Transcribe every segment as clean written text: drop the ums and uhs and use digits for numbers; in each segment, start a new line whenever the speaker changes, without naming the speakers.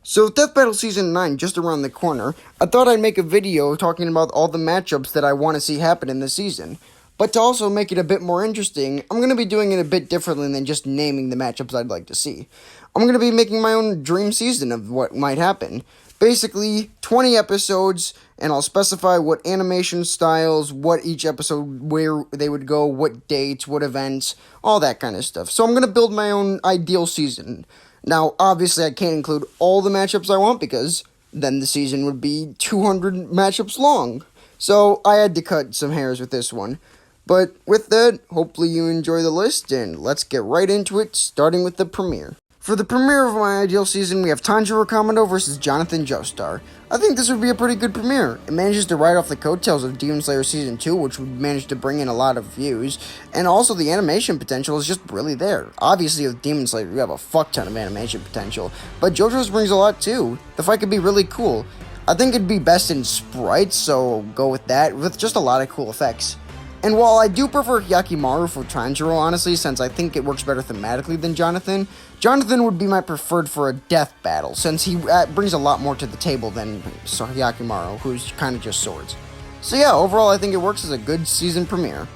So with Death Battle Season 9 just around the corner, I thought I'd make a video talking about all the matchups that I want to see happen in this season. But to also make it a bit more interesting, I'm going to be doing it a bit differently than just naming the matchups I'd like to see. I'm going to be making my own dream season of what might happen. Basically, 20 episodes, and I'll specify what animation styles, what each episode, where they would go, what dates, what events, all that kind of stuff. So I'm going to build my own ideal season. Now, obviously, I can't include all the matchups I want because then the season would be 200 matchups long. So I had to cut some hairs with this one. But with that, hopefully you enjoy the list, and let's get right into it, starting with the premiere. For the premiere of my ideal season, we have Tanjiro Kamado versus Jonathan Joestar. I think this would be a pretty good premiere. It manages to ride off the coattails of Demon Slayer Season 2, which would manage to bring in a lot of views, and also the animation potential is just really there. Obviously, with Demon Slayer, you have a fuck ton of animation potential, but JoJo's brings a lot too. The fight could be really cool. I think it'd be best in sprites, so go with that, with just a lot of cool effects. And while I do prefer Hyakimaru for Tanjiro, honestly, since I think it works better thematically than Jonathan, Jonathan would be my preferred for a death battle, since he brings a lot more to the table than Hyakimaru, who's kind of just swords. So yeah, overall I think it works as a good season premiere.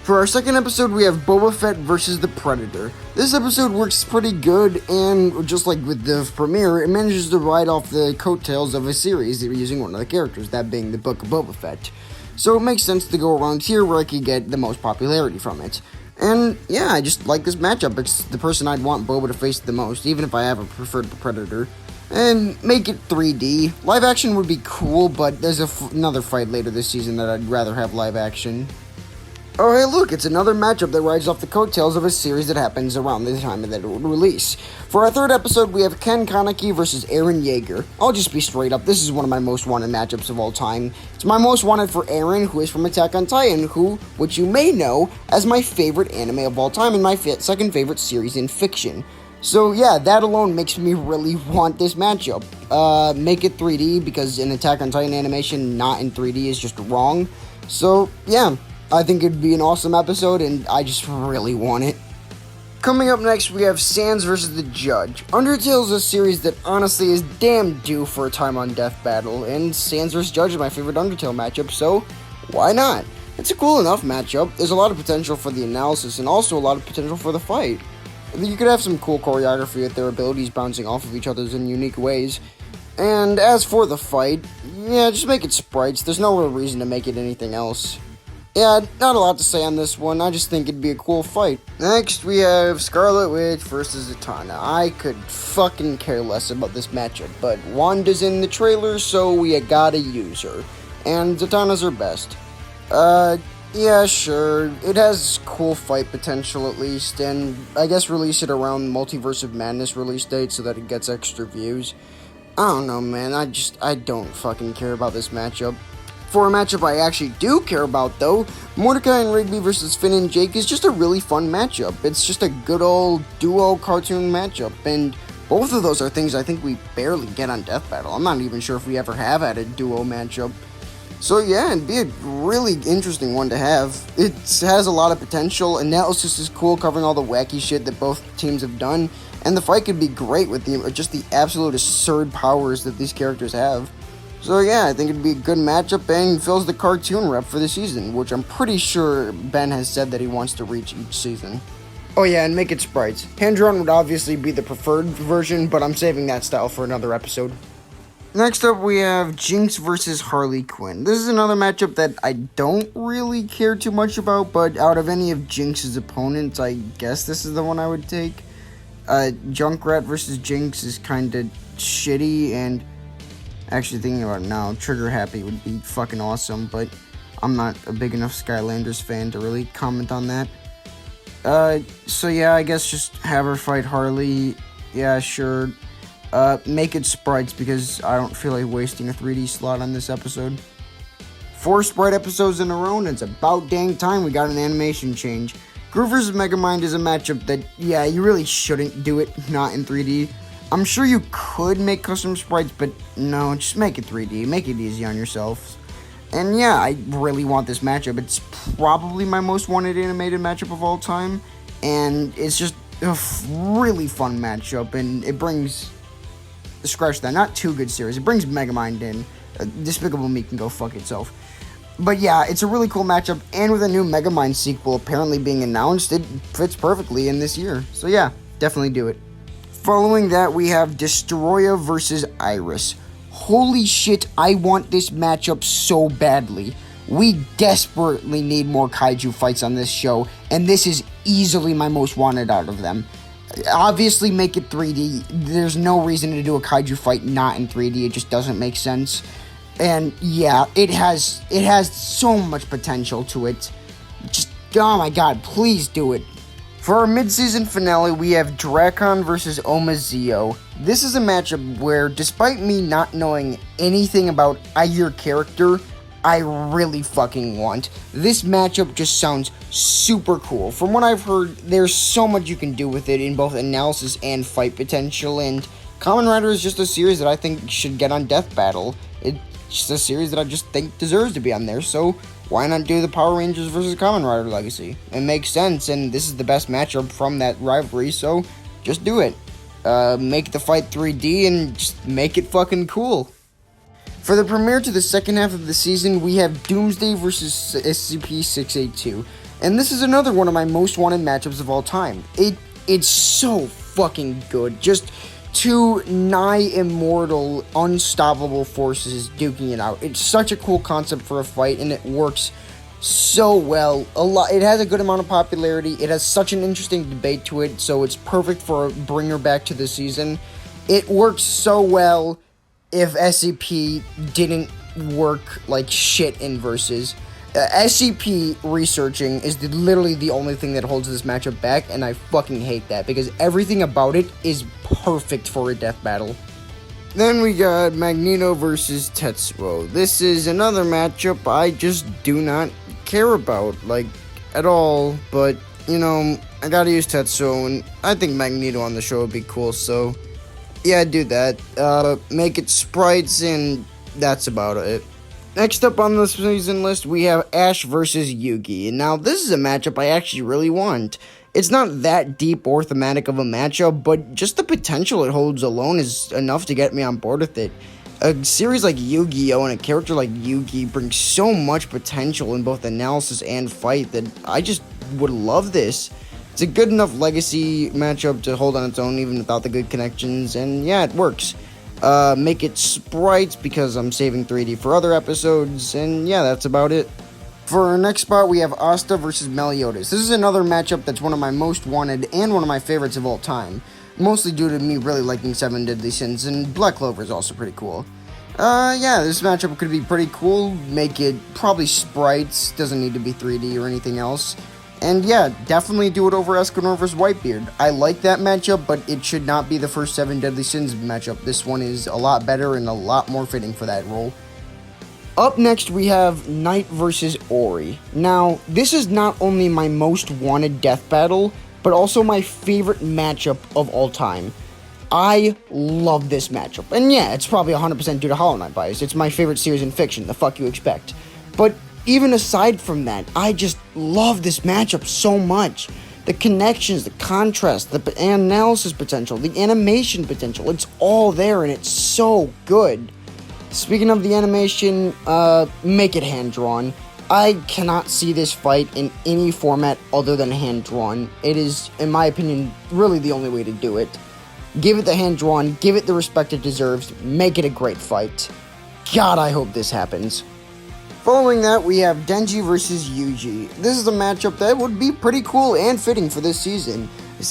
For our second episode, we have Boba Fett versus the Predator. This episode works pretty good, and just like with the premiere, it manages to ride off the coattails of a series using one of the characters, that being the Book of Boba Fett. So it makes sense to go around here where I could get the most popularity from it. And yeah, I just like this matchup. It's the person I'd want Boba to face the most, even if I have a preferred Predator. And make it 3D. Live action would be cool, but there's another fight later this season that I'd rather have live action. Oh hey look, it's another matchup that rides off the coattails of a series that happens around the time that it would release. For our third episode, we have Ken Kaneki versus Eren Yeager. I'll just be straight up, this is one of my most wanted matchups of all time. It's my most wanted for Eren, who is from Attack on Titan, which you may know as my favorite anime of all time and my second favorite series in fiction. So yeah, that alone makes me really want this matchup. Make it 3D, because in Attack on Titan animation, not in 3D is just wrong. So yeah, I think it'd be an awesome episode, and I just really want it. Coming up next, we have Sans vs. the Judge. Undertale is a series that honestly is damn due for a time on Death Battle, and Sans vs. Judge is my favorite Undertale matchup, so why not? It's a cool enough matchup. There's a lot of potential for the analysis, and also a lot of potential for the fight. You could have some cool choreography with their abilities bouncing off of each other in unique ways. And as for the fight, yeah, just make it sprites. There's no real reason to make it anything else. Yeah, not a lot to say on this one, I just think it'd be a cool fight. Next, we have Scarlet Witch versus Zatanna. I could fucking care less about this matchup, but Wanda's in the trailer, so we gotta use her. And Zatanna's her best. Yeah, sure, it has cool fight potential at least, and I guess release it around Multiverse of Madness release date so that it gets extra views. I don't know, man, I don't fucking care about this matchup. For a matchup I actually do care about, though, Mordecai and Rigby versus Finn and Jake is just a really fun matchup. It's just a good old duo cartoon matchup, and both of those are things I think we barely get on Death Battle. I'm not even sure if we ever have had a duo matchup. So yeah, it'd be a really interesting one to have. It has a lot of potential, analysis is cool, covering all the wacky shit that both teams have done, and the fight could be great with just the absolute absurd powers that these characters have. So yeah, I think it'd be a good matchup, and fills the cartoon rep for the season, which I'm pretty sure Ben has said that he wants to reach each season. Oh yeah, and make it sprites. Hand-drawn would obviously be the preferred version, but I'm saving that style for another episode. Next up, we have Jinx versus Harley Quinn. This is another matchup that I don't really care too much about, but out of any of Jinx's opponents, I guess this is the one I would take. Junkrat versus Jinx is kinda shitty, and actually thinking about it now, Trigger Happy would be fucking awesome, but I'm not a big enough Skylanders fan to really comment on that. So yeah, I guess just have her fight Harley. Yeah, sure. Make it sprites, because I don't feel like wasting a 3D slot on this episode. 4 sprite episodes in a row, and it's about dang time we got an animation change. Groove vs. Megamind is a matchup that, yeah, you really shouldn't do it not in 3D. I'm sure you could make custom sprites, but no, just make it 3D. Make it easy on yourselves. And yeah, I really want this matchup. It's probably my most wanted animated matchup of all time. And it's just a really fun matchup, and it brings scratch that. Not too good series. It brings Megamind in. Despicable Me can go fuck itself. But yeah, it's a really cool matchup, and with a new Megamind sequel apparently being announced, it fits perfectly in this year. So yeah, definitely do it. Following that, we have Destoroyah versus Iris. Holy shit, I want this matchup so badly. We desperately need more kaiju fights on this show, and this is easily my most wanted out of them. Obviously, make it 3D. There's no reason to do a kaiju fight not in 3D. It just doesn't make sense. And yeah, it has so much potential to it. Just, oh my god, please do it. For our mid-season finale, we have Drakkon versus Ohma. This is a matchup where, despite me not knowing anything about either character, I really fucking want. This matchup just sounds super cool. From what I've heard, there's so much you can do with it in both analysis and fight potential, and Kamen Rider is just a series that I think should get on Death Battle. It's just a series that I just think deserves to be on there, so why not do the Power Rangers versus Kamen Rider Legacy? It makes sense, and this is the best matchup from that rivalry, so just do it. Make the fight 3D and just make it fucking cool. For the premiere to the second half of the season, we have Doomsday versus SCP-682, and this is another one of my most wanted matchups of all time. It's so fucking good. Just two nigh-immortal, unstoppable forces duking it out. It's such a cool concept for a fight, and it works so well. It has a good amount of popularity. It has such an interesting debate to it, so it's perfect for a bringer back to the season. It works so well if SCP didn't work like shit in Versus. SCP researching is literally the only thing that holds this matchup back, and I fucking hate that, because everything about it is perfect for a death battle. Then we got Magneto versus Tetsuo. This is another matchup I just do not care about, like, at all, but, you know, I gotta use Tetsuo, and I think Magneto on the show would be cool, so yeah, do that. Make it sprites, and that's about it. Next up on the season list, we have Ash versus Yugi. Now, this is a matchup I actually really want. It's not that deep or thematic of a matchup, but just the potential it holds alone is enough to get me on board with it. A series like Yu-Gi-Oh! And a character like Yugi brings so much potential in both analysis and fight that I just would love this. It's a good enough legacy matchup to hold on its own even without the good connections, and yeah, it works. Make it sprites because I'm saving 3D for other episodes, and yeah, that's about it. For our next spot, we have Asta versus Meliodas. This is another matchup that's one of my most wanted and one of my favorites of all time, mostly due to me really liking Seven Deadly Sins, and Black Clover is also pretty cool. Yeah, this matchup could be pretty cool. Make it probably sprites, doesn't need to be 3D or anything else. And yeah, definitely do it over Escanor vs. Whitebeard. I like that matchup, but it should not be the first Seven Deadly Sins matchup. This one is a lot better and a lot more fitting for that role. Up next, we have Knight vs. Ori. Now, this is not only my most wanted death battle, but also my favorite matchup of all time. I love this matchup. And yeah, it's probably 100% due to Hollow Knight bias. It's my favorite series in fiction, the fuck you expect. But even aside from that, I just love this matchup so much. The connections, the contrast, the analysis potential, the animation potential, it's all there and it's so good. Speaking of the animation, make it hand-drawn. I cannot see this fight in any format other than hand-drawn. It is, in my opinion, really the only way to do it. Give it the hand-drawn, give it the respect it deserves, make it a great fight. God, I hope this happens. Following that, we have Denji versus Yuji. This is a matchup that would be pretty cool and fitting for this season.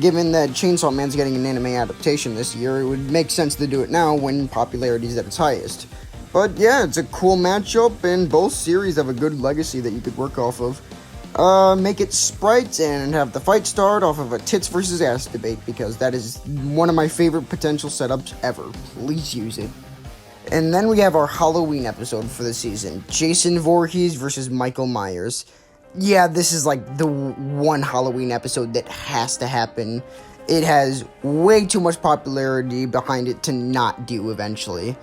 Given that Chainsaw Man's getting an anime adaptation this year, it would make sense to do it now when popularity is at its highest. But yeah, it's a cool matchup, and both series have a good legacy that you could work off of. Make it sprites and have the fight start off of a tits versus ass debate, because that is one of my favorite potential setups ever. Please use it. And then we have our Halloween episode for the season. Jason Voorhees versus Michael Myers. Yeah, this is like the one Halloween episode that has to happen. It has way too much popularity behind it to not do eventually.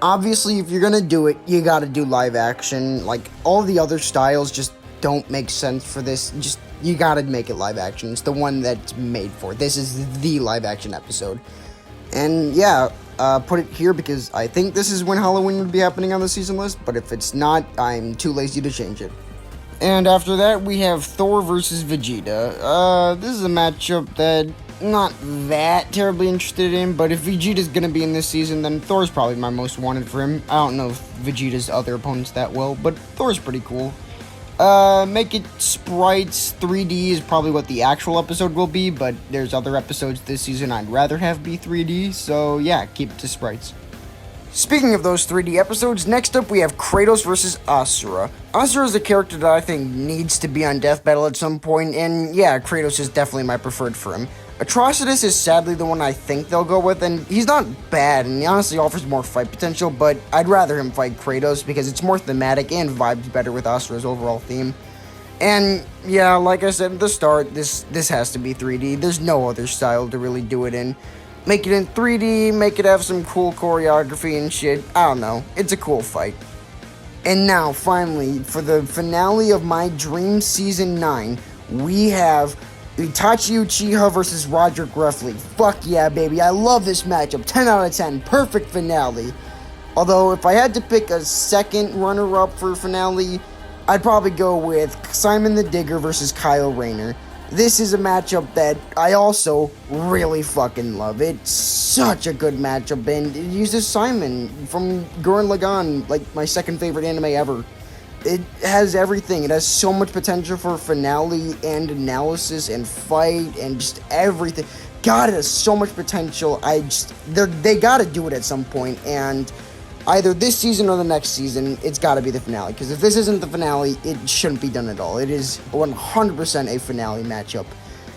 Obviously, if you're gonna do it, you gotta do live action. Like, all the other styles just don't make sense for this. Just, you gotta make it live action. It's the one that's made for it. This is the live action episode. And yeah, put it here because I think this is when Halloween would be happening on the season list, but if it's not, I'm too lazy to change it. And after that, we have Thor versus Vegeta. This is a matchup that not that terribly interested in, but if Vegeta's gonna be in this season, then Thor's probably my most wanted for him. I don't know if Vegeta's other opponents that well, but Thor's pretty cool. Make it sprites. 3D is probably what the actual episode will be, but there's other episodes this season I'd rather have be 3D, so yeah, keep it to sprites. Speaking of those 3D episodes, next up we have Kratos versus Asura. Asura is a character that I think needs to be on Death Battle at some point, and yeah, Kratos is definitely my preferred for him. Atrocitus is sadly the one I think they'll go with, and he's not bad, and he honestly offers more fight potential, but I'd rather him fight Kratos because it's more thematic and vibes better with Asura's overall theme. And yeah, like I said at the start, this has to be 3D. There's no other style to really do it in. Make it in 3D, make it have some cool choreography and shit. I don't know. It's a cool fight. And now, finally, for the finale of my Dream Season 9, we have Itachi Uchiha versus Roderick Ruffley. Fuck yeah, baby. I love this matchup. 10 out of 10. Perfect finale. Although, if I had to pick a second runner-up for finale, I'd probably go with Simon the Digger versus Kyle Rayner. This is a matchup that I also really fucking love. It's such a good matchup, and it uses Simon from Gurren Lagann, like my second favorite anime ever. It has everything. It has so much potential for finale and analysis and fight and just everything. God, it has so much potential. They gotta do it at some point, and either this season or the next season, it's gotta be the finale. Because if this isn't the finale, it shouldn't be done at all. It is 100% a finale matchup.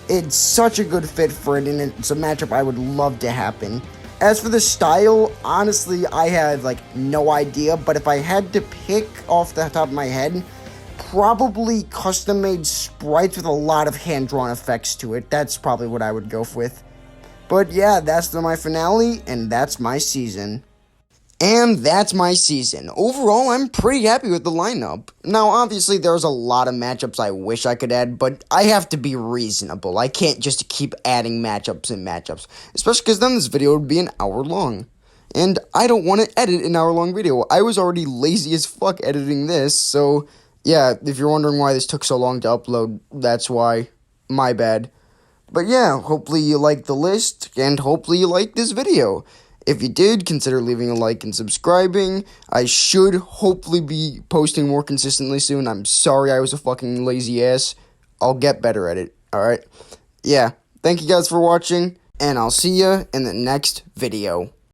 It's such a good fit for it, and it's a matchup I would love to happen. As for the style, honestly, I have, no idea, but if I had to pick off the top of my head, probably custom-made sprites with a lot of hand-drawn effects to it. That's probably what I would go with. But yeah, that's my finale, and that's my season. And that's my season. Overall, I'm pretty happy with the lineup. Now, obviously, there's a lot of matchups I wish I could add, but I have to be reasonable. I can't just keep adding matchups and matchups, especially because then this video would be an hour long. And I don't want to edit an hour-long video. I was already lazy as fuck editing this, so yeah, if you're wondering why this took so long to upload, that's why. My bad. But yeah, hopefully you liked the list, and hopefully you liked this video. If you did, consider leaving a like and subscribing. I should hopefully be posting more consistently soon. I'm sorry I was a fucking lazy ass. I'll get better at it, alright? Yeah, thank you guys for watching, and I'll see ya in the next video.